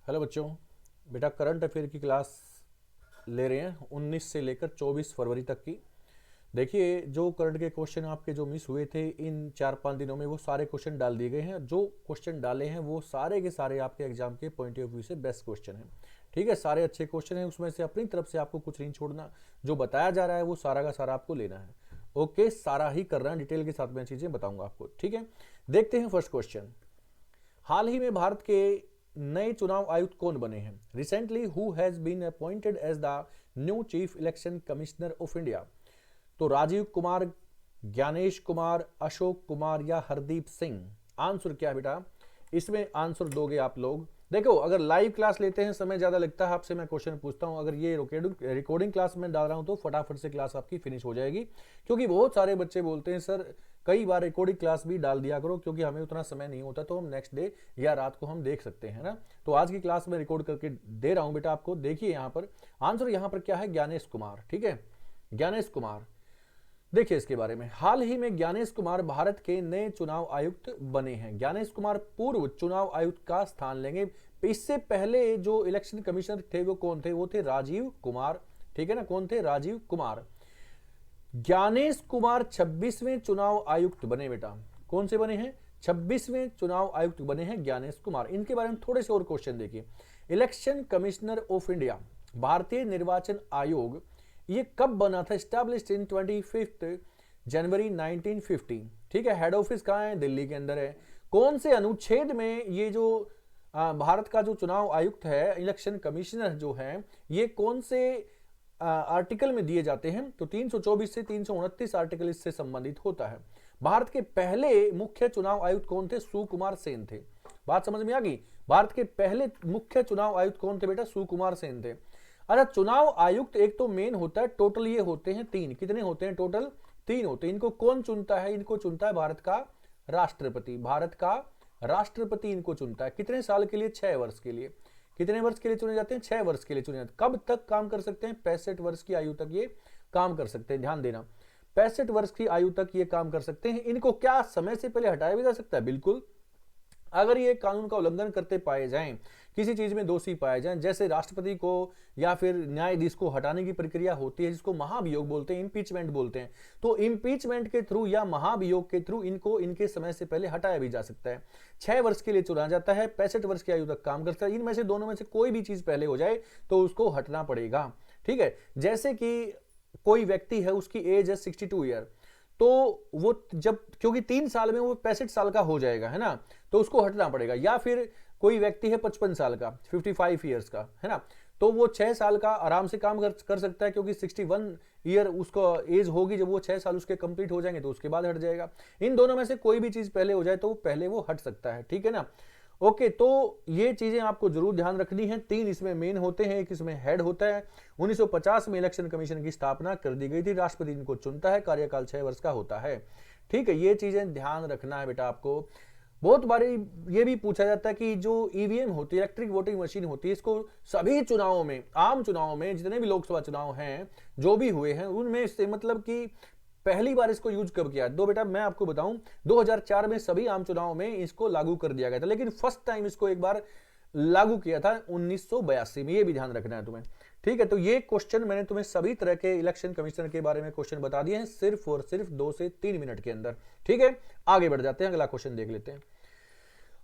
Hello बच्चों, बेटा current affair की क्लास ले रहे हैं 19 से लेकर 24 फरवरी तक की। देखिए, जो करंट के क्वेश्चन आपके जो मिस हुए थे इन 4-5 दिनों में वो सारे क्वेश्चन डाल दिए गए हैं। जो क्वेश्चन डाले हैं वो सारे के सारे आपके एग्जाम के पॉइंट ऑफ व्यू से बेस्ट क्वेश्चन हैं। ठीक है, सारे अच्छे क्वेश्चन हैं, उसमें से अपनी तरफ से आपको कुछ नहीं छोड़ना। जो बताया जा रहा है वो सारा का सारा आपको लेना है। ओके, सारा ही कर रहा है, डिटेल के साथ मैं चीजें बताऊंगा आपको। ठीक है, देखते हैं फर्स्ट क्वेश्चन। हाल ही में भारत के नए चुनाव आयुक्त कौन बने हैं? Recently who has been appointed as the new chief election commissioner of India? तो राजीव कुमार, ज्ञानेश कुमार, अशोक कुमार या हरदीप सिंह? आंसर क्या है बेटा? इसमें आंसर दोगे आप लोग। देखो, अगर लाइव क्लास लेते हैं समय ज्यादा लगता है, आपसे मैं क्वेश्चन पूछता हूं। अगर ये रिकॉर्डिंग क्लास में डाल रहा हूं तो फटाफट से क्लास आपकी फिनिश हो जाएगी, क्योंकि बहुत सारे बच्चे बोलते हैं सर कई बार रिकॉर्डिंग क्लास भी डाल दिया करो, क्योंकि हमें उतना समय नहीं होता, तो हम नेक्स्ट डे या रात को हम देख सकते हैं ना। तो आज की क्लास में रिकॉर्ड करके दे रहा हूं बेटा आपको। देखिए यहाँ पर आंसर यहाँ पर क्या है, ज्ञानेश कुमार। ठीक है, ज्ञानेश कुमार। देखिए इसके बारे में, हाल ही में ज्ञानेश कुमार भारत के नए चुनाव आयुक्त बने हैं। ज्ञानेश कुमार पूर्व चुनाव आयुक्त का स्थान लेंगे। इससे पहले जो इलेक्शन कमिश्नर थे वो कौन थे? वो थे राजीव कुमार। ठीक है ना, कौन थे? राजीव कुमार। ज्ञानेश कुमार 26वें चुनाव आयुक्त बने बेटा। कौन से बने हैं? 26वें चुनाव आयुक्त बने हैं ज्ञानेश कुमार। इनके बारे में थोड़े से और क्वेश्चन देखिए। इलेक्शन कमिश्नर ऑफ इंडिया, भारतीय निर्वाचन आयोग, ये कब बना था? स्टैब्लिश्ड इन 25 जनवरी 1950। ठीक है, हेड ऑफिस कहां है? दिल्ली के अंदर है। कौन से अनुच्छेद में ये जो भारत का जो चुनाव आयुक्त है, इलेक्शन कमिश्नर जो है, ये कौन से आर्टिकल में दिए जाते हैं? तो 324 से 329 आर्टिकल इससे संबंधित होता है। भारत के पहले मुख्य चुनाव आयुक्त कौन थे? सुकुमार सेन थे। बात समझ में आ गई? भारत के पहले मुख्य चुनाव आयुक्त कौन थे बेटा? सुकुमार सेन थे। अच्छा, चुनाव आयुक्त एक तो मेन होता है, टोटल ये होते हैं 3। कितने होते हैं? टोटल 3 होते हैं। इनको कौन चुनता है? इनको चुनता है भारत का राष्ट्रपति। भारत का राष्ट्रपति इनको चुनता है। कितने साल के लिए? 6 वर्ष के लिए। कितने वर्ष के लिए चुने जाते हैं? 6 वर्ष के लिए चुने जाते हैं। कब तक काम कर सकते हैं? 65 वर्ष की आयु तक ये काम कर सकते हैं। ध्यान देना, 65 वर्ष की आयु तक ये काम कर सकते हैं। इनको क्या समय से पहले हटाया भी जा सकता है? बिल्कुल। अगर ये कानून का उल्लंघन करते पाए जाएं, किसी चीज में दोषी पाए जाएं, जैसे राष्ट्रपति को या फिर न्यायाधीश को हटाने की प्रक्रिया होती है जिसको महाभियोग बोलते हैं, इंपीचमेंट बोलते हैं, तो इंपीचमेंट के थ्रू या महाभियोग के थ्रू इनको इनके समय से पहले हटाया भी जा सकता है। 6 वर्ष के लिए चुना जाता है, 65 वर्ष की आयु तक काम करता है। इनमें से दोनों में से कोई भी चीज पहले हो जाए तो उसको हटना पड़ेगा। ठीक है, जैसे कि कोई व्यक्ति है, उसकी एज है 62 ईयर, तो वो जब, क्योंकि 3 साल में वो 65 साल का हो जाएगा, है ना, तो उसको हटना पड़ेगा। या फिर कोई व्यक्ति है 55 साल का, 55 ईयर्स का, है ना, तो वो 6 साल का आराम से काम कर सकता है, क्योंकि 61 ईयर उसको एज होगी। जब वो 6 साल उसके कंप्लीट हो जाएंगे तो उसके बाद हट जाएगा। इन दोनों में से कोई भी चीज पहले हो जाए तो पहले वो हट सकता है। ठीक है ना। ओके, तो ये चीजें आपको जरूर ध्यान रखनी है। 3 इसमें मेन होते हैं, एक इसमें हेड होता है। 1950 में इलेक्शन कमीशन की स्थापना कर दी गई थी। राष्ट्रपति इनको चुनता है, कार्यकाल 6 वर्ष का होता है। ठीक है, ये चीजें ध्यान रखना है बेटा आपको। बहुत बार ये भी पूछा जाता है कि जो ईवीएम होती है, इलेक्ट्रिक वोटिंग मशीन होती है, इसको सभी चुनावों में, आम चुनावों में, जितने भी लोकसभा चुनाव हैं जो भी हुए हैं, उनमें से मतलब कि पहली बार इसको यूज कब किया? दो बेटा मैं आपको बताऊं, 2004 में सभी आम चुनाव में इसको लागू कर दिया गया था, लेकिन फर्स्ट टाइम इसको एक बार लागू किया था 1982 में। ये भी ध्यान रखना है तुम्हें। ठीक है, तो ये क्वेश्चन मैंने तुम्हें सभी तरह के इलेक्शन कमीशन के बारे में क्वेश्चन बता दिए हैं, सिर्फ और सिर्फ 2 से 3 मिनट के अंदर। ठीक है, आगे बढ़ जाते हैं, अगला क्वेश्चन देख लेते हैं।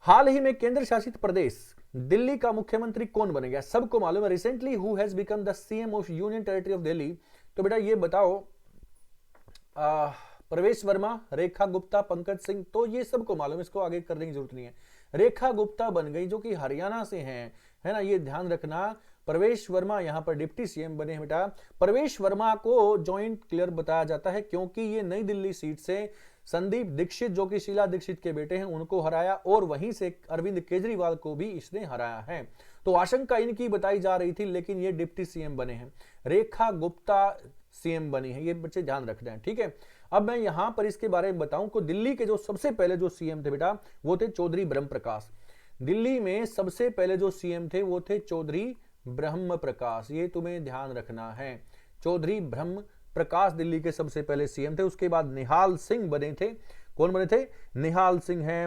हाल ही में केंद्र शासित प्रदेश दिल्ली का मुख्यमंत्री कौन बनेगा? सबको मालूम है। Recently who has become the CM of union territory of Delhi? तो बेटा ये बताओ, प्रवेश वर्मा, रेखा गुप्ता, पंकज सिंह, तो ये सबको मालूम है, इसको आगे करने की जरूरत नहीं है। रेखा गुप्ता बन गई, जो कि हरियाणा से हैं, है ना, ये ध्यान रखना। प्रवेश वर्मा यहां पर डिप्टी सीएम बने हैं बेटा। प्रवेश वर्मा को जॉइंट क्लियर बताया जाता है, क्योंकि ये नई दिल्ली सीट से संदीप दीक्षित, जो कि शीला दीक्षित के बेटे हैं, उनको हराया, और वहीं से अरविंद केजरीवाल को भी इसने हराया है। तो आशंका इनकी बताई जा रही थी, लेकिन ये डिप्टी सीएम बने हैं। रेखा गुप्ता सीएम बनी है, ये बच्चे ध्यान रखना है। ठीक है, अब मैं यहां पर इसके बारे में बताऊं को, दिल्ली के जो सबसे पहले जो सीएम थे बेटा, वो थे चौधरी ब्रह्म प्रकाश। दिल्ली में सबसे पहले जो सीएम थे वो थे चौधरी ब्रह्म प्रकाश, ये तुम्हें ध्यान रखना है। चौधरी ब्रह्म प्रकाश दिल्ली के सबसे पहले सीएम थे। उसके बाद निहाल सिंह बने थे। कौन बने थे? निहाल सिंह है,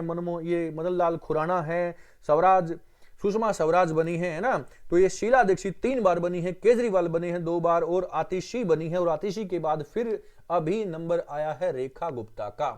ये मदन लाल खुराना है, स्वराज सुषमा स्वराज बनी है ना, तो ये शीला दीक्षित 3 बार बनी है, केजरीवाल बने हैं 2 बार और आतिशी बनी है, और आतिशी के बाद फिर अभी नंबर आया है रेखा गुप्ता का।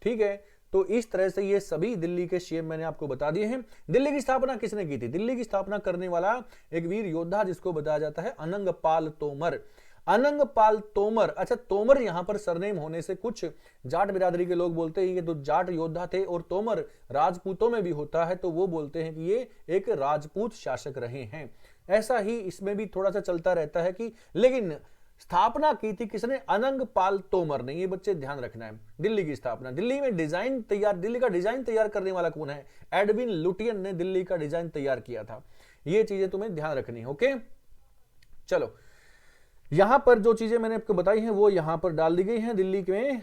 ठीक है, तो इस तरह से ये सभी दिल्ली के सीएम मैंने आपको बता दिए हैं। दिल्ली की स्थापना किसने की थी? दिल्ली की स्थापना करने वाला एक वीर योद्धा जिसको बताया जाता है अनंगपाल तोमर। अनंगपाल तोमर, अच्छा तोमर यहां पर सरनेम होने से कुछ जाट बिरादरी के लोग बोलते हैं ये तो जाट योद्धा थे, और तोमर राजपूतों में भी होता है तो वो बोलते हैं कि ये एक राजपूत शासक रहे हैं। ऐसा ही इसमें भी थोड़ा सा चलता रहता है कि, लेकिन स्थापना की थी किसने? अनंगपाल तोमर ने। ये बच्चे ध्यान रखना है। दिल्ली की स्थापना, दिल्ली में डिजाइन तैयार, दिल्ली का डिजाइन तैयार करने वाला कौन है? एडविन लुटियन ने दिल्ली का डिजाइन तैयार किया था। ये चीजें तुम्हें ध्यान रखनी है। ओके, चलो यहां पर जो चीजें मैंने आपको बताई हैं वो यहां पर डाल दी गई हैं। दिल्ली में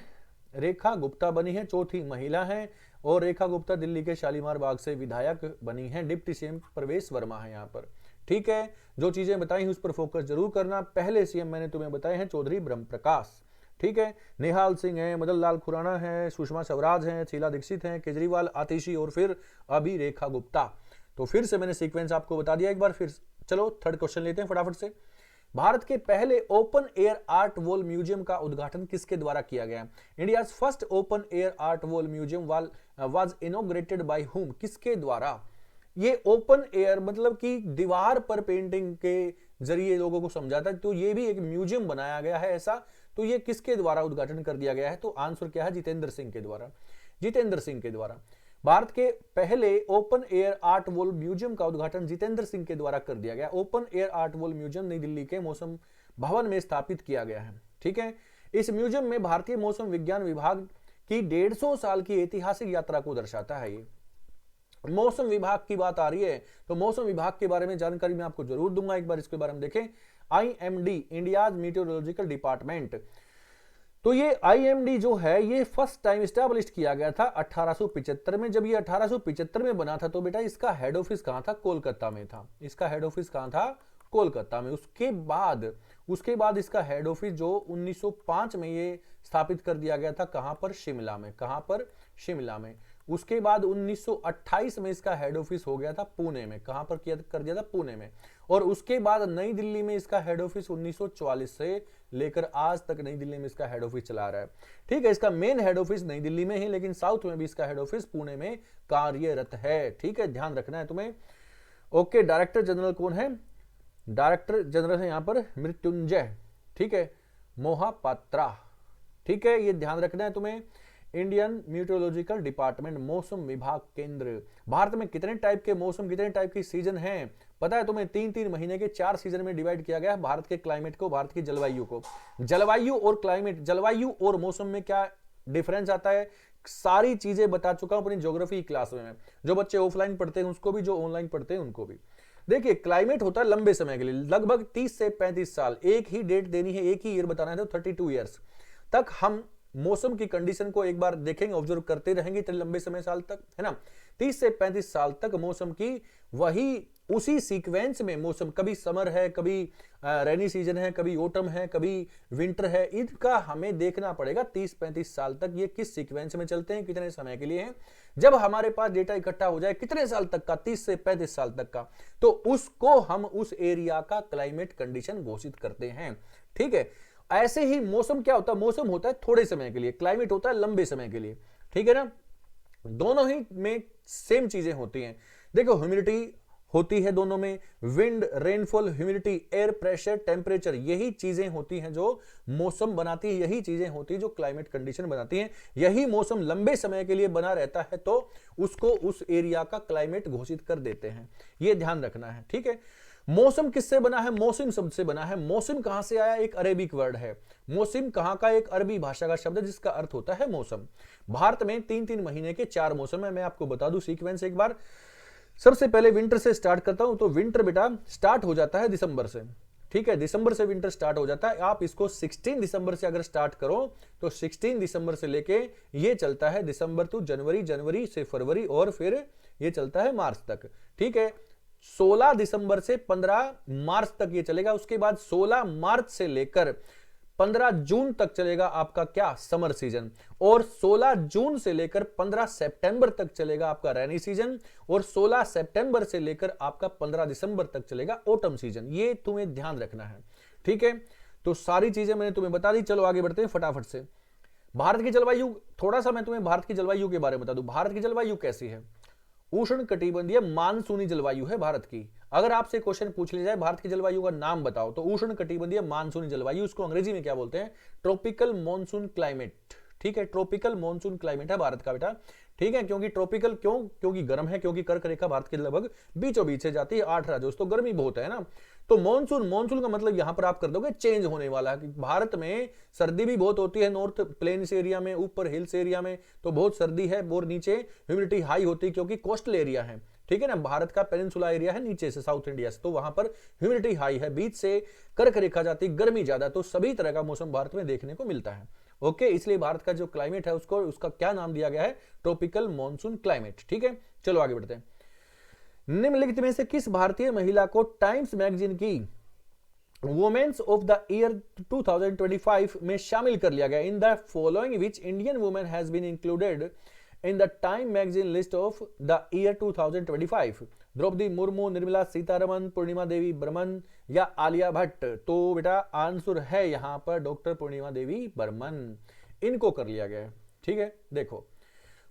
रेखा गुप्ता बनी है, चौथी महिला है, और रेखा गुप्ता दिल्ली के शालीमार बाग से विधायक बनी है। डिप्टी सीएम प्रवेश वर्मा है यहां पर। ठीक है, जो चीजें बताई उस पर फोकस जरूर करना। पहले सीएम मैंने तुम्हें बताए हैं चौधरी ब्रह्म प्रकाश। ठीक है, निहाल सिंह है, मदन लाल खुराना है, सुषमा स्वराज है, शीला दीक्षित है, केजरीवाल, आतिशी और फिर अभी रेखा गुप्ता। तो फिर से मैंने सीक्वेंस आपको बता दिया एक बार फिर। चलो थर्ड क्वेश्चन लेते हैं फटाफट से। भारत के पहले open air art wall museum का उद्घाटन किसके द्वारा किया गया? India's first open air art wall museum was inaugurated by whom? किसके द्वारा? ये ओपन एयर मतलब कि दीवार पर पेंटिंग के जरिए लोगों को समझाता है, तो ये भी एक म्यूजियम बनाया गया है ऐसा। तो ये किसके द्वारा उद्घाटन कर दिया गया है? तो आंसर क्या है? जितेंद्र सिंह के द्वारा। जितेंद्र सिंह के द्वारा। भारत के पहले open air art wall museum का उद्घाटन जितेंद्र सिंह के द्वारा कर दिया गया। Open air art wall museum नई दिल्ली के मौसम भवन में स्थापित किया गया है। ठीक है, इस म्यूजियम में भारतीय मौसम विज्ञान विभाग की 150 साल की ऐतिहासिक यात्रा को दर्शाता है। ये मौसम विभाग की बात आ रही है तो मौसम विभाग के बारे में जानकारी मैं आपको जरूर दूंगा। एक बार इसके बारे में देखें। IMD, इंडियाज मीटियोलॉजिकल डिपार्टमेंट, तो ये IMD जो है ये फर्स्ट टाइम स्टैब्लिश किया गया था 1875 में। जब ये 1875 में बना था तो बेटा इसका हेड ऑफिस कहां था? कोलकाता में था। इसका हेड ऑफिस कहां था? कोलकाता में। उसके बाद इसका हेड ऑफिस जो 1905 में ये स्थापित कर दिया गया था, कहां पर? शिमला में। कहां पर? शिमला में। उसके बाद 1928 में इसका हेड ऑफिस हो गया था पुणे में। कहां पर कर दिया था? पुणे में। और उसके बाद नई दिल्ली में इसका हेड ऑफिस 1944 से लेकर आज तक नई दिल्ली में इसका हेड ऑफिस चला रहा है। ठीक है, इसका मेन हेड ऑफिस नई दिल्ली में है, लेकिन साउथ में भी इसका हेड ऑफिस पुणे में कार्यरत है। ठीक है, ध्यान रखना है तुम्हें। ओके, डायरेक्टर जनरल कौन है? डायरेक्टर जनरल है यहां पर मृत्युंजय, ठीक है, मोहापात्रा। ठीक है, ये ध्यान रखना है तुम्हें। इंडियन मीटियोलॉजिकल डिपार्टमेंट, मौसम विभाग केंद्र। भारत में कितने टाइप के मौसम, कितने टाइप की सीजन हैं पता है तुम्हें? 3-3 महीने के 4 सीजन में डिवाइड किया गया है भारत के क्लाइमेट को, भारत की जलवायु को। जलवायु और क्लाइमेट, जलवायु और मौसम में क्या डिफरेंस आता है सारी चीजें बता चुका हूं अपनी ज्योग्राफी क्लास में। जो बच्चे ऑफलाइन पढ़ते हैं उसको भी, जो ऑनलाइन पढ़ते हैं उनको भी। देखिए, क्लाइमेट होता है लंबे समय के लिए, लगभग 30 से 35 साल। एक ही डेट देनी है, एक ही ईयर बताना है, तो 32 ईयर्स तक हम मौसम की कंडीशन को एक बार देखेंगे, ऑब्जर्व करते रहेंगे इतने लंबे समय साल तक, है ना। 30 से 35 साल तक मौसम की वही उसी सीक्वेंस में मौसम, कभी समर है, कभी रेनी सीजन है, कभी ऑटम है, कभी विंटर है, इनका हमें देखना पड़ेगा 30-35 साल तक ये किस सीक्वेंस में चलते हैं, कितने समय के लिए हैं। जब हमारे पास डेटा इकट्ठा हो जाए कितने साल तक का, 30 से 35 साल तक का, तो उसको हम उस एरिया का क्लाइमेट कंडीशन घोषित करते हैं। ठीक है, ऐसे ही मौसम क्या होता है? मौसम होता है थोड़े समय के लिए, क्लाइमेट होता है लंबे समय के लिए। ठीक है ना, दोनों ही में सेम चीजें होती हैं। देखो, ह्यूमिडिटी होती है दोनों में, wind, rainfall, humidity, air pressure, temperature, यही चीजें होती हैं जो मौसम बनाती है, यही चीजें होती है जो क्लाइमेट कंडीशन बनाती हैं। यही मौसम लंबे समय के लिए बना रहता है तो उसको उस एरिया का क्लाइमेट घोषित कर देते हैं। यह ध्यान रखना है। ठीक है, मौसम किससे बना है? मौसम शब्द से बना है। मौसम कहां से आया? एक अरेबिक वर्ड है। मौसम कहां का? एक अरबी भाषा का शब्द है जिसका अर्थ होता है मौसम। भारत में 3-3 महीने के 4 मौसम है। मैं आपको बता दूं सीक्वेंस एक बार। सबसे पहले विंटर से स्टार्ट करता हूं। तो विंटर बेटा स्टार्ट हो जाता है दिसंबर से। ठीक है, दिसंबर से विंटर स्टार्ट हो जाता है। आप इसको 16 दिसंबर से अगर स्टार्ट करो तो 16 दिसंबर से लेके ये चलता है दिसंबर टू जनवरी, जनवरी से फरवरी और फिर ये चलता है मार्च तक। ठीक है, 16 दिसंबर से 15 मार्च तक ये चलेगा। उसके बाद 16 मार्च से लेकर 15 जून तक चलेगा आपका क्या, समर सीजन, और 16 जून से लेकर 15 सितंबर तक चलेगा आपका रेनी सीजन, और 16 सितंबर से लेकर आपका 15 दिसंबर तक चलेगा ऑटम सीजन। ये तुम्हें ध्यान रखना है, ठीक है। तो सारी चीजें मैंने तुम्हें बता दी। चलो आगे बढ़ते हैं फटाफट से। भारत की जलवायु, थोड़ा सा मैं तुम्हें भारत की जलवायु के बारे में बता दूं। भारत की जलवायु कैसी है, उष्ण कटिबंधीय मानसूनी जलवायु है भारत की। अगर आपसे क्वेश्चन पूछ लिया जाए भारत की जलवायु का नाम बताओ, तो उष्ण कटिबंधीय मानसूनी जलवायु, उसको अंग्रेजी में क्या बोलते हैं, ट्रॉपिकल मॉनसून क्लाइमेट, ठीक है। ट्रॉपिकल मॉनसून क्लाइमेट है भारत का बेटा, ठीक है। क्योंकि ट्रॉपिकल क्यों, क्योंकि गर्म है, क्योंकि कर्क रेखा भारत के लगभग बीचों बीच से जाती है 8 राज्यों, तो गर्मी बहुत है ना। तो मॉनसून, मॉनसून का मतलब यहां पर आप कर दोगे चेंज होने वाला है। भारत में सर्दी भी बहुत होती है, नॉर्थ प्लेन्स एरिया में, ऊपर हिल्स एरिया में तो बहुत सर्दी है, और नीचे ह्यूमिडिटी हाई होती है क्योंकि कोस्टल एरिया है, ठीक है ना। भारत का पेनिनसुला एरिया है नीचे से, साउथ इंडिया से, तो वहां पर ह्यूमिडिटी हाई है, बीच से कर्क रेखा जाती, गर्मी ज्यादा, तो सभी तरह का मौसम भारत में देखने को मिलता है। ओके, इसलिए भारत का जो क्लाइमेट है उसको, उसका क्या नाम दिया गया है, ट्रॉपिकल मॉनसून क्लाइमेट, ठीक है। चलो आगे बढ़ते हैं। निम्नलिखित में से किस भारतीय महिला को टाइम्स मैगजीन की वुमेन्स ऑफ द ईयर 2025 में शामिल कर लिया गया। In the following which Indian women has been included in the Time magazine list of the year 2025? Droupadi Murmu, Nirmala Sitharaman, Purnima Devi Barman या आलिया भट्ट? तो बेटा आंसर है यहां पर डॉक्टर पूर्णिमा देवी बर्मन, इनको कर लिया गया है, ठीक है। देखो,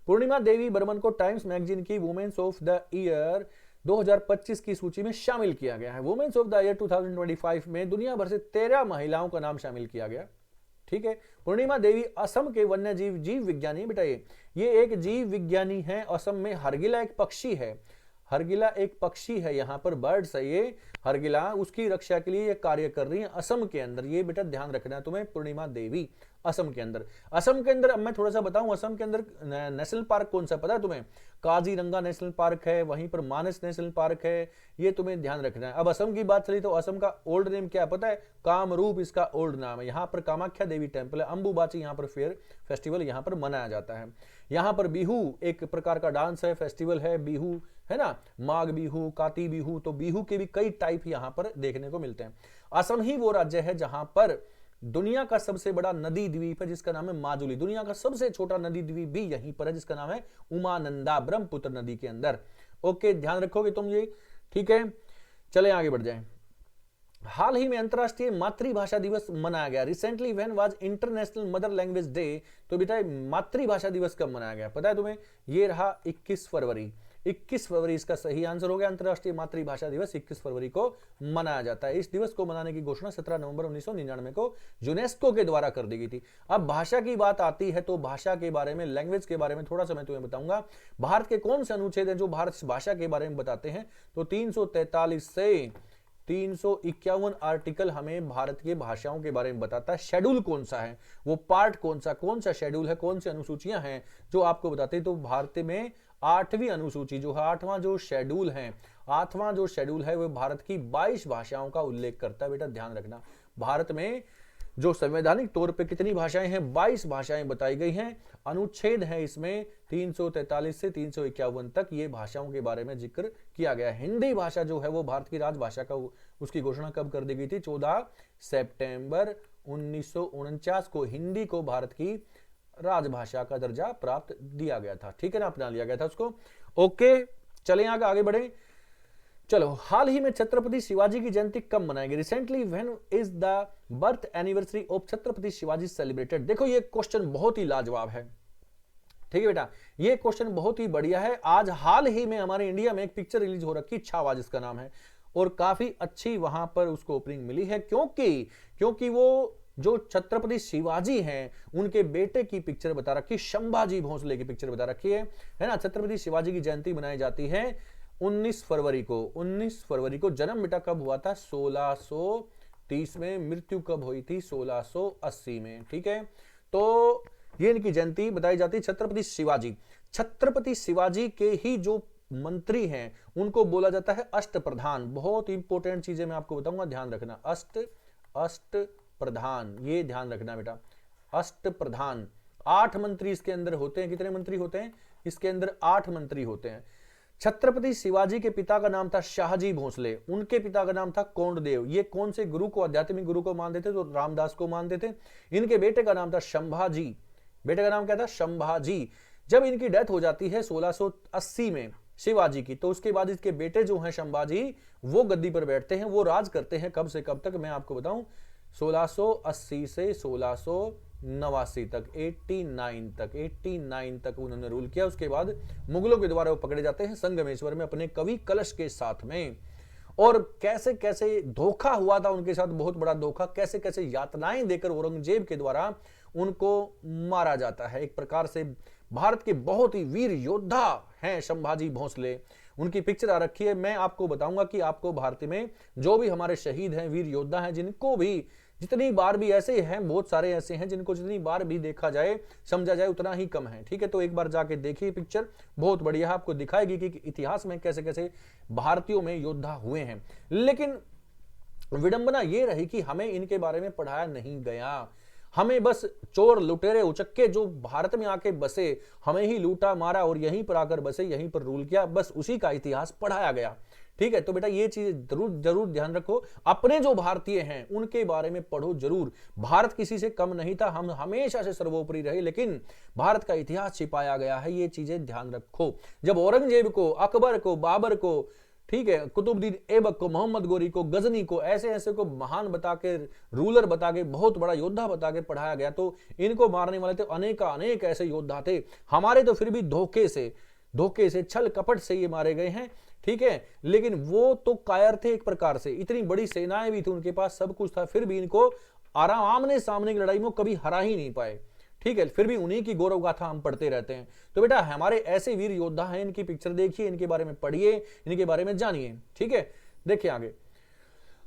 पूर्णिमा देवी बर्मन को टाइम्स मैगजीन की वुमेन्स ऑफ द ईयर 2025 की सूची में शामिल किया गया है। वुमेन्स ऑफ द ईयर 2025 में दुनिया भर से 13 महिलाओं का नाम शामिल किया गया, ठीक है। पूर्णिमा देवी असम के वन्य जीव विज्ञानी, बेटा ये एक जीव विज्ञानी है। असम में हरगिला एक पक्षी है, हरगिला एक पक्षी है, यहां पर बर्ड्स है ये हरगिला, उसकी रक्षा के लिए ये कार्य कर रही है असम के अंदर। ये बेटा ध्यान रखना है तुम्हें, पूर्णिमा देवी असम के अंदर। असम के अंदर अब मैं थोड़ा सा बताऊं, असम के अंदर नेशनल पार्क कौन सा पता है तुम्हें? काजीरंगा नेशनल पार्क है, वहीं पर मानस नेशनल पार्क है, ये तुम्हें ध्यान रखना है। अब असम की बात चली तो असम का ओल्ड नेम क्या पता है? कामरूप इसका ओल्ड नाम है। यहाँ पर कामाख्या देवी टेम्पल है, अंबुबाची यहाँ पर फेयर फेस्टिवल यहाँ पर मनाया जाता है। यहाँ पर बिहू एक प्रकार का डांस है, फेस्टिवल है, बिहू है ना, माघ बिहू, काती बिहू, तो बिहू के भी कई टाइप यहाँ पर देखने को मिलते हैं। असम ही वो राज्य है जहां पर दुनिया का सबसे बड़ा नदी द्वीप है जिसका नाम है माजुली। दुनिया का सबसे छोटा नदी द्वीप भी यहीं पर है जिसका नाम है उमानंदा, ब्रह्मपुत्र नदी के अंदर। ओके, ध्यान रखोगे तुम ये, ठीक है। चले आगे बढ़ जाएं। हाल ही में अंतरराष्ट्रीय मातृभाषा दिवस मनाया गया। Recently when was international mother language day? तो बेटा मातृभाषा दिवस कब मनाया गया पता है तुम्हें? ये रहा 21 फरवरी। 21 फरवरी इसका सही आंसर हो गया। अंतरराष्ट्रीय मातृभाषा दिवस 21 फरवरी को मनाया जाता है। इस दिवस को मनाने की घोषणा 17 नवंबर 1999 को यूनेस्को के द्वारा कर दी गई थी। अब भाषा की बात आती है तो भाषा के बारे में, लैंग्वेज के बारे में थोड़ा सा मैं तुम्हें बताऊंगा। भारत के कौन से अनुच्छेद हैं जो भारत भाषा के बारे में बताते हैं? तो 343 से 351 आर्टिकल हमें भारत की भाषाओं के बारे में बताता है। शेड्यूल कौन सा है, वो पार्ट कौन सा शेड्यूल है, कौन सी अनुसूचियां हैं जो आपको बताते हैं? तो भारत में 8वीं अनुसूची जो है, 8वां जो शेड्यूल है, 8वां जो शेड्यूल है वो भारत की 22 भाषाओं का उल्लेख करता है। बेटा ध्यान रखना, भारत में जो संवैधानिक तौर पे कितनी भाषाएं हैं? 22 भाषाएं बताई गई हैं। अनुच्छेद है इसमें 343 से 351 तक, ये भाषाओं के बारे में जिक्र किया गया है। हिंदी भाषा जो है वो भारत की राजभाषा का, उसकी घोषणा कब कर दी गई थी? 14 सितंबर 1949 को हिंदी को भारत की राजभाषा का दर्जा प्राप्त दिया गया था, ठीक है ना, अपना लिया गया था उसको। ओके, चले आगे बढ़े। चलो, हाल ही में छत्रपति शिवाजी की जयंती कब मनाएंगे? Recently when is the birth anniversary of Chhatrapati Shivaji celebrated? देखो ये क्वेश्चन बहुत ही लाजवाब है, ठीक है बेटा, ये क्वेश्चन बहुत ही बढ़िया है। आज हाल ही में हमारे इंडिया में एक पिक्चर रिलीज हो रखी, छावा जिसका नाम है, और काफी अच्छी वहां पर उसको ओपनिंग मिली है। क्योंकि वो जो छत्रपति शिवाजी हैं उनके बेटे की पिक्चर बता रखी, संभाजी भोसले की पिक्चर बता रखी है ना। छत्रपति शिवाजी की जयंती मनाई जाती है 19 फरवरी को। 19 फरवरी को जन्म बेटा कब हुआ था? 1630 में। मृत्यु कब हुई थी? 1680 में, ठीक है। तो ये इनकी जयंती बताई जाती है। छत्रपति शिवाजी, छत्रपति शिवाजी के ही जो मंत्री हैं उनको बोला जाता है अष्ट प्रधान। बहुत इंपॉर्टेंट चीजें मैं आपको बताऊंगा, ध्यान रखना। अष्ट प्रधान, ये ध्यान रखना बेटा, अष्ट प्रधान। 8 मंत्री इसके अंदर होते हैं। कितने मंत्री होते हैं इसके अंदर? 8 मंत्री होते हैं। छत्रपति शिवाजी के पिता का नाम था शाहजी भोसले, उनके पिता का नाम था कोंडदेव। ये कौन से गुरु को, आध्यात्मिक गुरु को मानते थे? तो रामदास को मानते थे। इनके बेटे का नाम था संभाजी, बेटे का नाम क्या था? संभाजी। जब इनकी डेथ हो जाती है 1680 में शिवाजी की, तो उसके बाद इसके बेटे जो हैं संभाजी, वो गद्दी पर बैठते हैं। वो राज करते हैं कब से कब तक, मैं आपको बताऊं, 1680 से 1689 तक, 89 तक उन्होंने रूल किया। उसके बाद मुगलों के द्वारा वो पकड़े जाते हैं संगमेश्वर में अपने कवि कलश के साथ में। और कैसे कैसे धोखा हुआ था उनके साथ, बहुत बड़ा धोखा, कैसे कैसे यातनाएं देकर औरंगजेब के द्वारा उनको मारा जाता है। एक प्रकार से भारत के बहुत ही वीर योद्धा हैं संभाजी भोसले, उनकी पिक्चर आ रखी है। मैं आपको बताऊंगा कि आपको भारत में जो भी हमारे शहीद हैं, वीर योद्धा हैं, जिनको भी जितनी बार भी, ऐसे हैं बहुत सारे ऐसे हैं जिनको जितनी बार भी देखा जाए, समझा जाए, उतना ही कम है। ठीक है, तो एक बार जाके देखिए पिक्चर, बहुत बढ़िया, आपको दिखाएगी कि इतिहास में कैसे कैसे भारतीयों में योद्धा हुए हैं। लेकिन विडंबना ये रही कि हमें इनके बारे में पढ़ाया नहीं गया। हमें बस चोर लुटेरे उचक्के जो भारत में आके बसे, हमें ही लूटा मारा और यहीं पर आकर बसे, यहीं पर रूल किया, बस उसी का इतिहास पढ़ाया गया। ठीक है, तो बेटा ये चीज जरूर ध्यान रखो, अपने जो भारतीय हैं उनके बारे में पढ़ो जरूर। भारत किसी से कम नहीं था, हम हमेशा से सर्वोपरि रहे, लेकिन भारत का इतिहास छिपाया गया है, ये चीजें ध्यान रखो। जब औरंगजेब को, अकबर को, बाबर को, ठीक है, कुतुबुद्दीन ऐबक को, मोहम्मद गोरी को, गजनी को, ऐसे ऐसे को महान बता के, रूलर बता के, बहुत बड़ा योद्धा बता के पढ़ाया गया, तो इनको मारने वाले तो अनेक ऐसे योद्धा थे। हमारे तो फिर भी धोखे से छल कपट से ये मारे गए हैं। ठीक है, लेकिन वो तो कायर थे एक प्रकार से, इतनी बड़ी सेनाएं भी थी उनके पास, सब कुछ था, फिर भी इनको आमने सामने की लड़ाई में कभी हरा ही नहीं पाए। ठीक है, फिर भी उन्हीं की गौरव गाथा हम पढ़ते रहते हैं। तो बेटा हमारे ऐसे वीर योद्धा हैं, इनकी पिक्चर देखिए, इनके बारे में पढ़िए, इनके बारे में जानिए। ठीक है, देखिए आगे।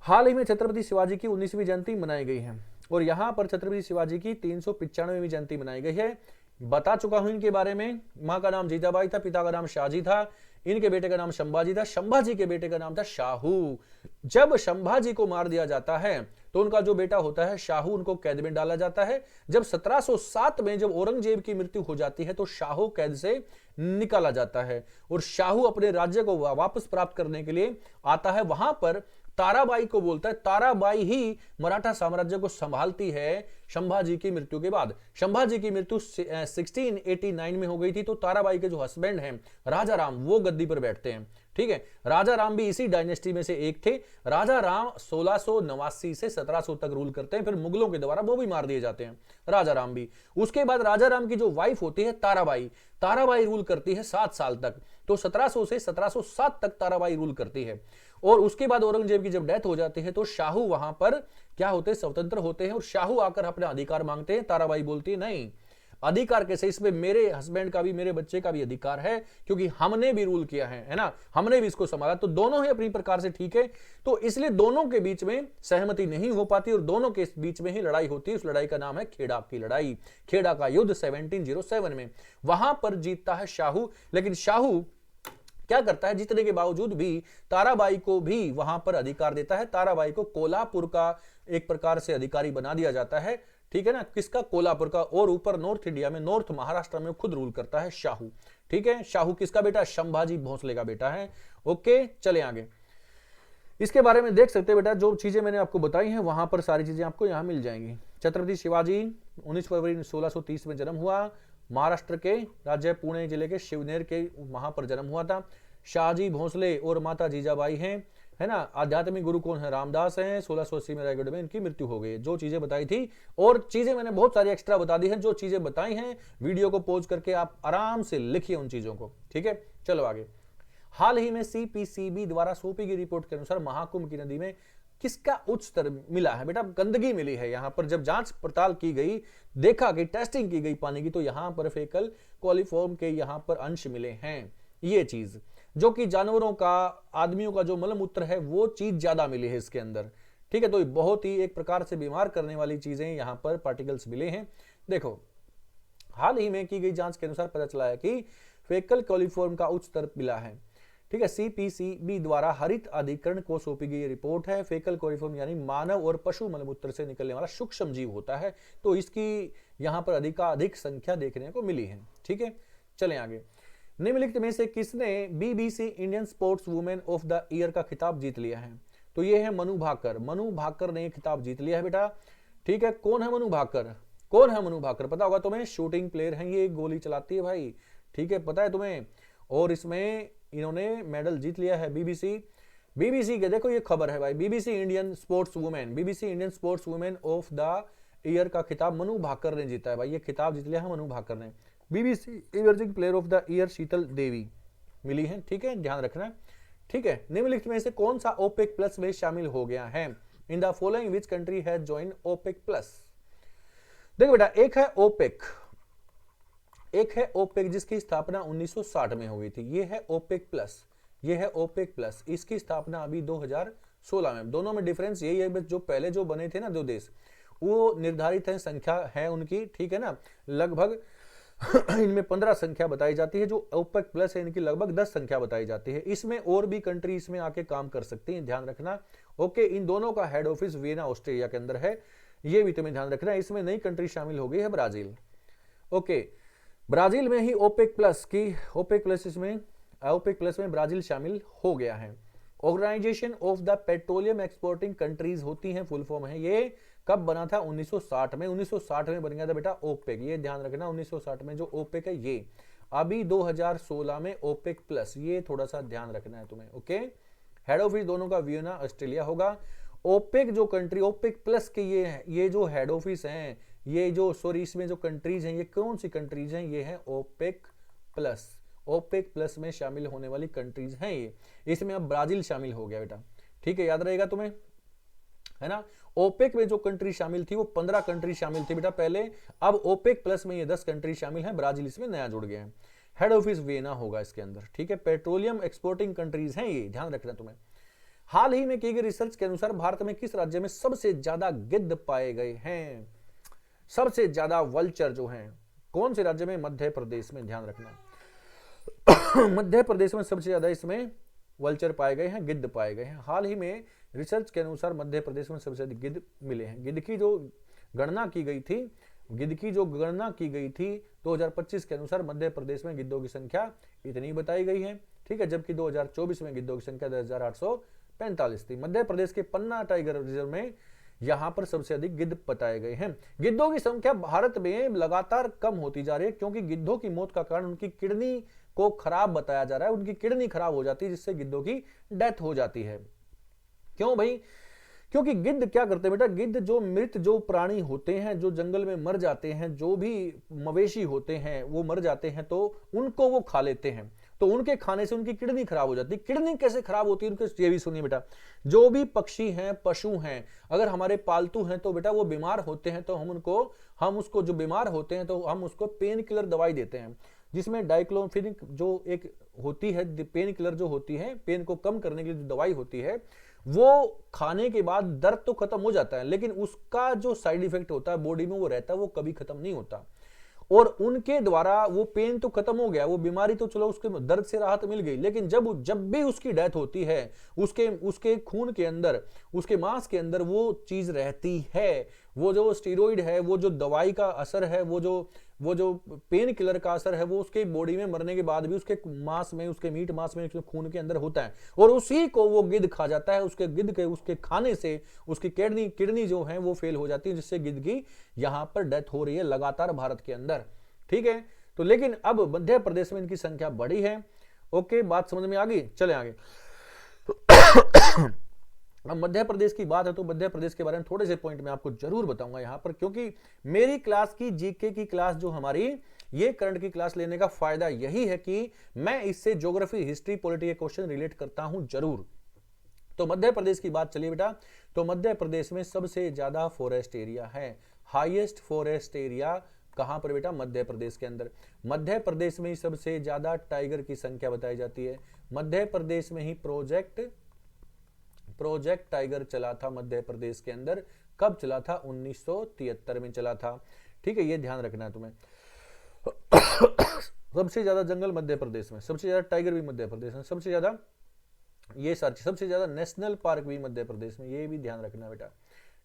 हाल ही में छत्रपति शिवाजी की 19वीं जयंती मनाई गई है और यहां पर छत्रपति शिवाजी की 395वीं जयंती मनाई गई है। बता चुका हूं इनके बारे में। मां का नाम जीजाबाई था, पिता का नाम शाहजी था, इनके बेटे का नाम संभाजी था, संभाजी के बेटे का नाम था शाहू। जब संभाजी को मार दिया जाता है तो उनका जो बेटा होता है शाहू, उनको कैद में डाला जाता है। जब 1707 में जब औरंगजेब की मृत्यु हो जाती है तो शाहू कैद से निकाला जाता है और शाहू अपने राज्य को वापस प्राप्त करने के लिए आता है। वहां पर ताराबाई को बोलता है, ताराबाई ही मराठा साम्राज्य को संभालती है संभाजी की मृत्यु के बाद। संभाजी की मृत्यु 1689 में हो गई थी, तो ताराबाई के जो हस्बैंड हैं राजा राम, वो गद्दी पर बैठते हैं। ठीक है, राजा राम भी इसी डायनेस्टी में से एक थे। राजा राम 1689 से 1700 तक रूल करते हैं, फिर मुगलों के द्वारा वो भी मार दिए जाते हैं, राजा राम भी। उसके बाद राजा राम की जो वाइफ होती है ताराबाई, ताराबाई रूल करती है 7 साल तक, तो 1700 से 1707 तक ताराबाई रूल करती है। और उसके बाद औरंगजेब की जब डेथ हो जाती है तो शाहू वहां पर क्या होते हैं, स्वतंत्र होते हैं और शाहू आकर अपना अधिकार मांगते हैं। ताराबाई बोलती है नहीं, अधिकार कैसे, इसमें मेरे हस्बैंड का भी, मेरे बच्चे का भी अधिकार है, क्योंकि हमने भी रूल किया है ना, हमने भी इसको संभाला, तो दोनों ही अपनी प्रकार से ठीक है। तो इसलिए दोनों के बीच में सहमति नहीं हो पाती और दोनों के बीच में ही लड़ाई होती है। उस लड़ाई का नाम है खेड़ा की लड़ाई, खेड़ा का युद्ध 1707 में। वहां पर जीतता है शाहू, लेकिन शाहू क्या करता है, जीतने के बावजूद भी ताराबाई को भी वहां पर अधिकार देता है। ताराबाई को कोल्हापुर का एक प्रकार से अधिकारी बना दिया जाता है। ठीक है ना, किसका, कोल्हापुर का। और ऊपर नॉर्थ इंडिया में, नॉर्थ महाराष्ट्र में खुद रूल करता है शाहू। ठीक है, शाहू किसका बेटा, संभाजी भोसले का बेटा है। ओके, चले आगे। इसके बारे में देख सकते हैं बेटा, जो चीजें मैंने आपको बताई हैं वहां पर सारी चीजें आपको यहां मिल जाएंगी। छत्रपति शिवाजी 19 फरवरी 1630 में जन्म हुआ, महाराष्ट्र के राज्य पुणे जिले के शिवनेर के वहां पर जन्म हुआ था। शाहजी भोसले और माता जीजाबाई हैं, है ना। आध्यात्मिक गुरु कौन है, रामदास हैं। 1680 में रायगढ़ में इनकी मृत्यु हो गई। जो चीजें बताई थी, और चीजें मैंने बहुत सारी एक्स्ट्रा बता दी हैं, जो चीजें बताई हैं वीडियो को पॉज करके आप आराम से लिखिए उन चीजों को। ठीक है, चलो आगे। हाल ही में सीपीसीबी द्वारा सौंपी गई रिपोर्ट के अनुसार महाकुंभ की नदी में किसका उच्च स्तर मिला है, बेटा गंदगी मिली है। यहां पर जब जांच पड़ताल की गई, देखा गई, टेस्टिंग की गई पानी की, तो यहां पर फेकल कोलिफॉर्म के यहां पर अंश मिले हैं। ये चीज जो कि जानवरों का, आदमियों का जो मलमूत्र है, वो चीज ज्यादा मिली है इसके अंदर। ठीक है, तो ये बहुत ही एक प्रकार से बीमार करने वाली चीजें यहां पर पार्टिकल्स मिले हैं। देखो, हाल ही में की गई जांच के अनुसार पता चला है कि फेकल कोलिफॉर्म का उच्च स्तर मिला है। ठीक है, सीपीसीबी द्वारा हरित अधिकरण को सौंपी गई रिपोर्ट है। फेकल कोलिफॉर्म यानी मानव और पशु मलमूत्र से निकलने वाला सूक्ष्म जीव होता है, तो इसकी यहां पर अधिकाधिक संख्या देखने को मिली है। ठीक है, चलें आगे। निम्नलिखित में से किसने BBC Indian sports women of the year का खिताब जीत लिया है? तो ये है मनु भाकर। मनु भाकर ने खिताब जीत लिया है बेटा। ठीक है, कौन है मनु भाकर? कौन है मनु भाकर? पता होगा तुम्हें, शूटिंग प्लेयर है ये, गोली चलाती है भाई। ठीक है, पता है तुम्हें। और इसमें इन्होंने मेडल जीत लिया है। बीबीसी के देखो ये खबर है भाई, BBC Indian sports women of the year का खिताब मनु भाकर ने जीता है भाई। ये खिताब जीत लिया है मनु भाकर ने। BBC emerging player of the year Sheetal Devi मिली है। ठीक है, ध्यान रखना। ठीक है, निम्नलिखित में से कौन सा ओपेक प्लस में शामिल हो गया है? In the following which country has join OPEC plus? देखो बेटा, एक है ओपेक जिसकी स्थापना 1960 में हो गई थी। ये है ओपेक प्लस। इसकी स्थापना अभी 2016 में। दोनों में डिफरेंस यही है, जो पहले जो बने थे ना दो देश, वो निर्धारित है, संख्या है उनकी। ठीक है ना, लगभग इनमें 15 संख्या बताई जाती है। जो ओपेक प्लस है इनकी लगभग 10 संख्या बताई जाती है। इसमें और भी कंट्री इसमें आके काम कर सकती हैं, ध्यान रखना। ओके, इन दोनों का हेड ऑफिस वियना ऑस्ट्रेलिया के अंदर है, ये भी तुम्हें ध्यान रखना है। इसमें नई कंट्री शामिल हो गई है, ब्राजील। ओके, ब्राजील में ही ओपेक प्लस में ब्राजील शामिल हो गया है। Organization of the petroleum exporting countries होती है, फुल फॉर्म है। ये कब बना था? 1960 में। 1960 में बन गया था बेटा ओपेक, ये ध्यान रखना। 1960 में जो ओपेक है ये अभी 2016 में ओपेक प्लस, ये थोड़ा सा ध्यान रखना है तुम्हें। ओके, हेड ऑफिस दोनों का वियना ऑस्ट्रेलिया होगा। ओपेक जो कंट्री, ओपेक प्लस के ये जो हेड ऑफिस हैं, ये जो सॉरी इसमें जो कंट्रीज हैं, ये कौन सी कंट्रीज हैं? ये है ओपेक प्लस में शामिल होने वाली कंट्रीज हैं ये। इसमें अब ब्राजील शामिल हो गया बेटा। ठीक है, याद रहेगा तुम्हें, है ना। ओपेक में जो कंट्री शामिल थी वो 15 कंट्री शामिल थी बेटा पहले। अब ओपेक प्लस में ये 10 कंट्री शामिल है, ब्राजील इसमें नया जुड़ गया है। हेड ऑफिस वियना होगा इसके अंदर। ठीक है, पेट्रोलियम एक्सपोर्टिंग कंट्रीज हैं ये, ध्यान रखना तुम्हें। हाल ही में की गई रिसर्च के अनुसार भारत में किस राज्य में सबसे ज्यादा गिद्ध पाए गए हैं? सबसे ज्यादा वल्चर जो हैं, कौन से राज्य में? मध्य प्रदेश में, ध्यान रखना। मध्य प्रदेश में सबसे ज्यादा इसमें वल्चर पाए गए हैं, गिद्ध पाए गए हैं। हाल ही में रिसर्च के अनुसार मध्य प्रदेश में सबसे अधिक गिद्ध मिले हैं। गिद्ध की जो गणना की गई थी 2025 के अनुसार मध्य प्रदेश में गिद्धों की संख्या इतनी बताई गई है। ठीक है, जबकि 2024 में गिद्धों की संख्या 10,845 थी। मध्य प्रदेश के पन्ना टाइगर रिजर्व में यहां पर सबसे अधिक गिद्ध बताए गए हैं। गिद्धों की संख्या भारत में लगातार कम होती जा रही है, क्योंकि गिद्धों की मौत का कारण उनकी किडनी को खराब बताया जा रहा है। उनकी किडनी खराब हो जाती है, जिससे गिद्धों की डेथ हो जाती है। क्यों भाई? क्योंकि गिद्ध क्या करते हैं बेटा, गिद्ध जो मृत जो प्राणी होते हैं, जो जंगल में मर जाते हैं, जो भी मवेशी होते हैं वो मर जाते हैं, तो उनको वो खा लेते हैं। तो उनके खाने से उनकी किडनी खराब हो जाती है। किडनी कैसे खराब होती है उनके, ये भी सुनिए बेटा। जो भी पक्षी हैं, पशु हैं, अगर हमारे पालतू हैं तो बेटा वो बीमार होते हैं, तो हम उसको जो बीमार होते हैं तो हम उसको पेन किलर दवाई देते हैं, जिसमें डाइक्लोफिनिक जो एक होती है, पेन किलर जो होती है, पेन को कम करने के लिए जो दवाई होती है, वो खाने के बाद दर्द तो खत्म हो जाता है, लेकिन उसका जो साइड इफेक्ट होता है बॉडी में वो रहता है, वो कभी खत्म नहीं होता। और उनके द्वारा वो पेन तो खत्म हो गया, वो बीमारी तो चलो उसके दर्द से राहत मिल गई, लेकिन जब भी उसकी डेथ होती है, उसके खून के अंदर, उसके मांस के अंदर वो चीज रहती है, वो जो स्टीरॉइड है, वो जो दवाई का असर है, वो जो पेन किलर का असर है, वो उसके बॉडी में मरने के बाद भी उसके मांस में, उसके मीट मांस में, उसके खून के अंदर होता है, और उसी को वो गिद्ध खा जाता है। उसके गिद्ध के उसके खाने से उसकी किडनी जो है वो फेल हो जाती है, जिससे गिद्ध की यहां पर डेथ हो रही है लगातार भारत के अंदर। ठीक है, तो लेकिन अब मध्य प्रदेश में इनकी संख्या बढ़ी है। ओके, बात समझ में आ गई? चले आगे। अब मध्य प्रदेश की बात है तो मध्य प्रदेश के बारे में थोड़े से पॉइंट मैं आपको जरूर बताऊंगा यहां पर, क्योंकि मेरी क्लास की जीके की क्लास जो हमारी ये करंट की क्लास लेने का फायदा यही है कि मैं इससे ज्योग्राफी, हिस्ट्री, पॉलिटी के क्वेश्चन रिलेट करता हूं जरूर। तो मध्य प्रदेश की बात चलिए बेटा। तो मध्य प्रदेश में सबसे ज्यादा फॉरेस्ट एरिया है, हाईएस्ट फॉरेस्ट एरिया कहां पर बेटा? मध्य प्रदेश के अंदर। मध्य प्रदेश में ही सबसे ज्यादा टाइगर की संख्या बताई जाती है। मध्य प्रदेश में ही प्रोजेक्ट टाइगर चला था मध्य प्रदेश के अंदर। कब चला था? 1973 में चला था। ठीक है, ये ध्यान रखना है तुम्हें। सबसे ज्यादा जंगल मध्य प्रदेश में, सबसे ज्यादा टाइगर भी मध्य प्रदेश में, सबसे ज्यादा नेशनल पार्क भी मध्य प्रदेश में, ये भी ध्यान रखना बेटा।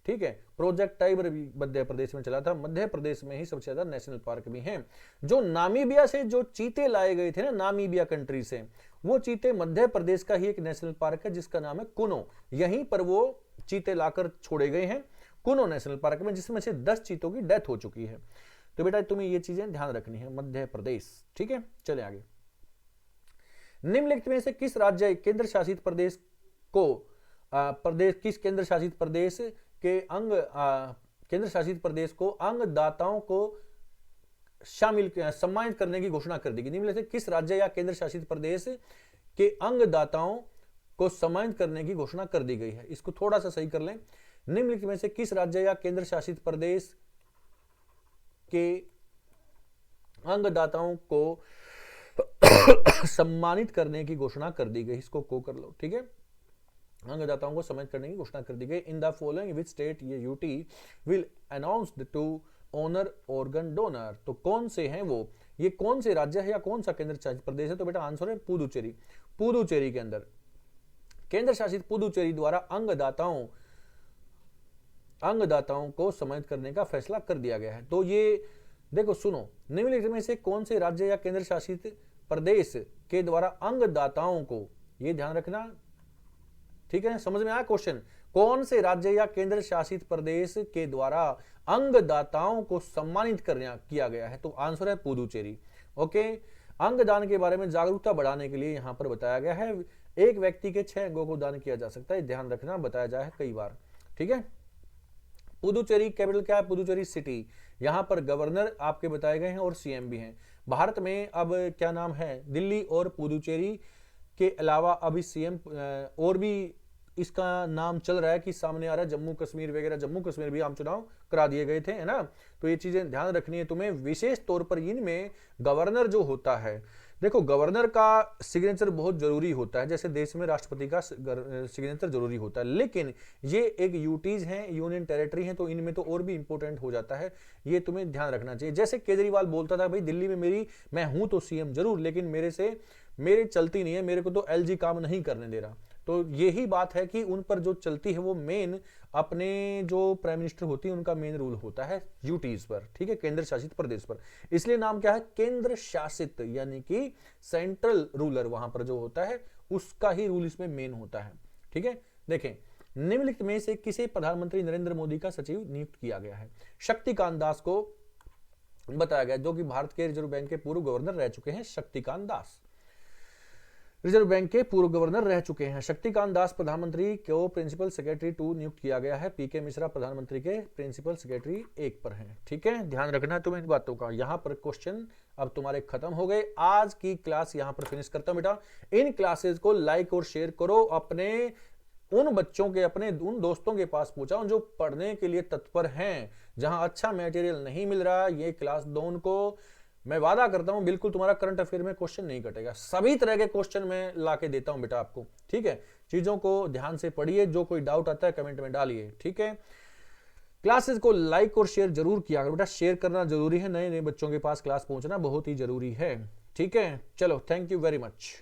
ठीक है। प्रोजेक्ट टाइगर भी मध्य प्रदेश में चला था। मध्य प्रदेश में ही सबसे ज्यादा नेशनल पार्क भी हैं। जो नामीबिया से जो चीते लाए गए थे ना, नामीबिया कंट्री से, वो चीते मध्य प्रदेश का ही एक नेशनल पार्क है जिसका नाम है कुनो। यहीं पर वो चीते लाकर छोड़े गए हैं कुनो नेशनल पार्क में, जिसमें से 10 चीतों की डेथ हो चुकी है। तो बेटा तुम्हें ये चीजें ध्यान रखनी है, मध्य प्रदेश। ठीक है, चले आगे। निम्नलिखित में से किस राज्य केंद्र शासित प्रदेश को किस केंद्र शासित प्रदेश के केंद्र शासित प्रदेश को अंगदाताओं को सम्मानित करने की घोषणा कर दी गई? निम्नलिखित से किस राज्य या केंद्र शासित प्रदेश के अंगदाताओं को सम्मानित करने की घोषणा कर दी गई है? इसको थोड़ा सा सही कर लें। निम्नलिखित में से किस राज्य या केंद्र शासित प्रदेश के अंगदाताओं को सम्मानित करने की घोषणा कर दी गई? इसको को कर लो, ठीक है। अंगदाताओं को सम्मानित करने की घोषणा कर दी गई। In the following which state ये UT will announced to honour organ donor? तो कौन से हैं वो, ये कौन से राज्य है या कौन सा केंद्र शासित प्रदेश है? तो बेटा आंसर है पुदुचेरी। पुदुचेरी के अंदर केंद्र शासित पुदुचेरी द्वारा अंगदाताओं को सम्मानित करने का फैसला कर दिया गया है। तो ये देखो सुनो, निम्नलिखित में से कौन से राज्य या केंद्र शासित प्रदेश के द्वारा अंगदाताओं को, ये ध्यान रखना, ठीक है, समझ में आया क्वेश्चन? कौन से राज्य या केंद्र शासित प्रदेश के द्वारा अंगदाताओं को सम्मानित किया गया है? तो आंसर है पुदुचेरी। ओके, अंगदान के बारे में जागरूकता बढ़ाने के लिए यहां पर बताया गया है एक व्यक्ति के 6 अंगों को दान किया जा सकता है। ध्यान रखना, बताया जाए है कई बार, ठीक है। पुदुचेरी कैपिटल क्या है? पुदुचेरी सिटी। यहां पर गवर्नर आपके बताए गए हैं और सीएम भी हैं। भारत में अब क्या नाम है? दिल्ली और पुदुचेरी के अलावा अभी सीएम और भी इसका नाम चल रहा है कि सामने आ रहा है जम्मू कश्मीर वगैरह। जम्मू कश्मीर भी आम चुनाव करा दिए गए थे, है ना। तो ये चीजें ध्यान रखनी है तुम्हें। विशेष तौर पर इनमें गवर्नर जो होता है, देखो गवर्नर का सिग्नेचर बहुत जरूरी होता है, जैसे देश में राष्ट्रपति का सिग्नेचर जरूरी होता है, लेकिन ये एक यूटीज हैं, यूनियन टेरिटरी हैं, तो इनमें तो और भी इंपॉर्टेंट हो जाता है। ये तुम्हें ध्यान रखना चाहिए। जैसे केजरीवाल बोलता था भाई दिल्ली में मैं हूं तो सीएम जरूर, लेकिन मेरे चलती नहीं है, मेरे को तो एलजी काम नहीं करने दे रहा। तो यही बात है कि उन पर जो चलती है वो मेन अपने जो प्राइम मिनिस्टर होती है उनका मेन रूल होता है यूटीज पर, ठीक है, केंद्र शासित प्रदेश पर। इसलिए नाम क्या है? केंद्र शासित, यानी कि सेंट्रल रूलर वहां पर जो होता है उसका ही रूल इसमें मेन होता है, ठीक है। देखें, निम्नलिखित में से किसे प्रधानमंत्री नरेंद्र मोदी का सचिव नियुक्त किया गया है? शक्तिकांत दास को बताया गया, जो कि भारत के रिजर्व बैंक के पूर्व गवर्नर रह चुके हैं। शक्तिकांत दास रिजर्व बैंक के पूर्व गवर्नर रह चुके हैं। शक्तिकांत दास प्रधानमंत्री को प्रिंसिपल सेक्रेटरी 2 नियुक्त किया गया है। पीके मिश्रा प्रधानमंत्री के प्रिंसिपल सेक्रेटरी 1 पर हैं, ठीक है। ध्यान रखना है तुम्हें इन बातों का। यहां पर क्वेश्चन अब तुम्हारे खत्म हो गए। आज की क्लास यहां पर फिनिश करता हूं बेटा। इन क्लासेस को लाइक और शेयर करो, अपने उन बच्चों के, अपने उन दोस्तों के पास पहुंचाओ जो पढ़ने के लिए तत्पर हैं। जहां अच्छा मटेरियल नहीं मिल रहा, ये क्लास दो उनको। मैं वादा करता हूं बिल्कुल तुम्हारा करंट अफेयर में क्वेश्चन नहीं कटेगा। सभी तरह के क्वेश्चन मैं लाके देता हूं बेटा आपको, ठीक है। चीजों को ध्यान से पढ़िए, जो कोई डाउट आता है कमेंट में डालिए, ठीक है। क्लासेस को लाइक और शेयर जरूर किया करो बेटा, शेयर करना जरूरी है। नए नए बच्चों के पास क्लास पहुंचना बहुत ही जरूरी है, ठीक है। चलो, थैंक यू वेरी मच।